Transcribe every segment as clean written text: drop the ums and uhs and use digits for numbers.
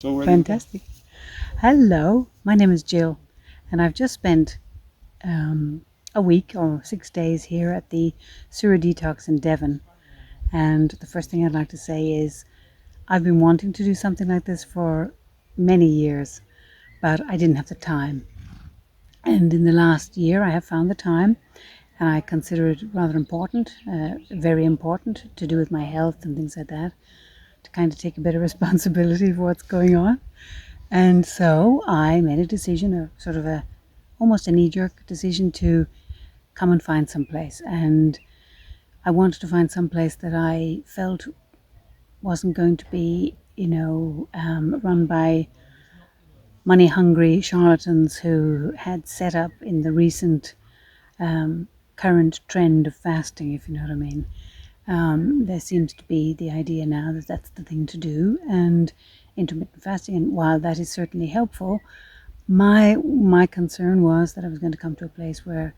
So ready? Fantastic. Hello, my name is Jill, and I've just spent a week or 6 days here at the Sura Detox in Devon. And the first thing I'd like to say is I've been wanting to do something like this for many years, but I didn't have the time. And in the last year, I have found the time, and I consider it rather important, very important to do with my health and things like that, to kind of take a bit of responsibility for what's going on. And so I made a decision, a sort of a almost a knee-jerk decision to come and find some place. And I wanted to find some place that I felt wasn't going to be, run by money-hungry charlatans who had set up in the recent current trend of fasting, if you know what I mean. There seems to be the idea now that that's the thing to do, and intermittent fasting. And while that is certainly helpful, my concern was that I was going to come to a place where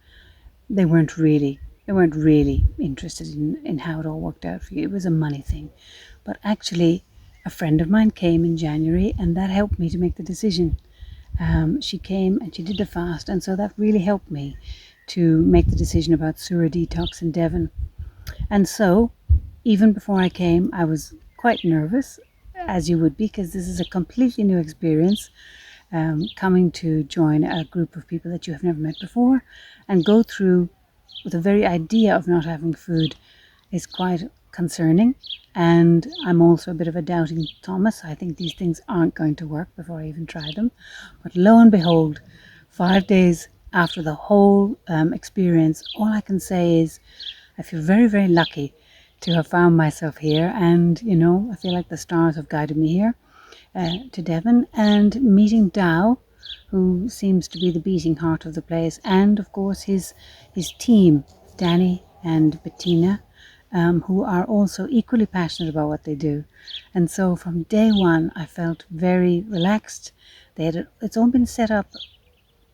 they weren't really interested in how it all worked out for you. It was a money thing. But actually, a friend of mine came in January, and that helped me to make the decision. She came and she did the fast, and so that really helped me to make the decision about Sura Detox in Devon. And so, even before I came, I was quite nervous, as you would be, because this is a completely new experience. Coming to join a group of people that you have never met before and go through with the very idea of not having food is quite concerning. And I'm also a bit of a doubting Thomas. I think these things aren't going to work before I even try them. But lo and behold, 5 days after the whole experience, all I can say is I feel very, very lucky to have found myself here. And, I feel like the stars have guided me here to Devon, and meeting Dow, who seems to be the beating heart of the place, and of course his team, Danny and Bettina, who are also equally passionate about what they do. And so from day one, I felt very relaxed. It's all been set up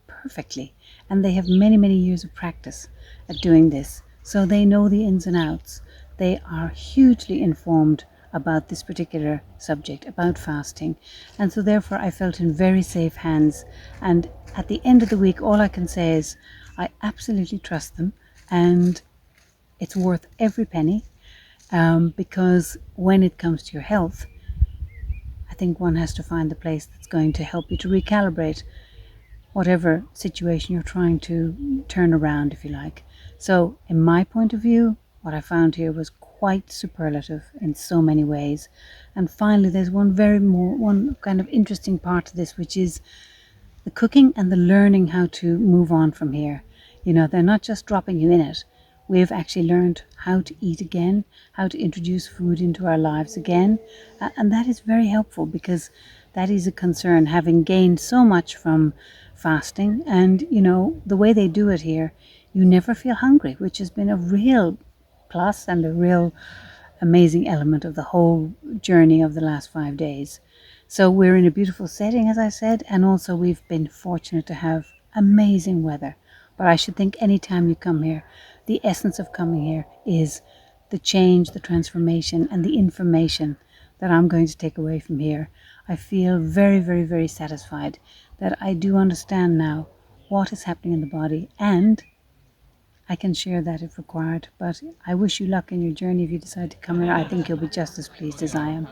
perfectly, and they have many, many years of practice at doing this. So they know the ins and outs. They are hugely informed about this particular subject, about fasting. And so therefore I felt in very safe hands. And at the end of the week, all I can say is I absolutely trust them, and it's worth every penny, because when it comes to your health, I think one has to find the place that's going to help you to recalibrate whatever situation you're trying to turn around, if you like. So, in my point of view, what I found here was quite superlative in so many ways. And finally, there's one kind of interesting part to this, which is the cooking and the learning how to move on from here. They're not just dropping you in it. We've actually learned how to eat again, how to introduce food into our lives again. And that is very helpful, because that is a concern, having gained so much from fasting. And, the way they do it here, you never feel hungry, which has been a real plus and a real amazing element of the whole journey of the last 5 days. So we're in a beautiful setting, as I said, and also we've been fortunate to have amazing weather. But I should think anytime you come here, the essence of coming here is the change, the transformation, and the information that I'm going to take away from here. I feel very, very, very satisfied that I do understand now what is happening in the body, and I can share that if required. But I wish you luck in your journey if you decide to come here. I think you'll be just as pleased as I am.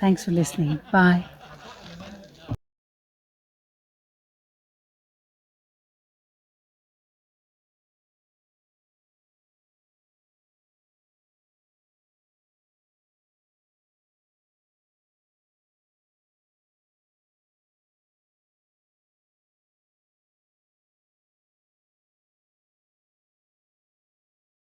Thanks for listening. Bye.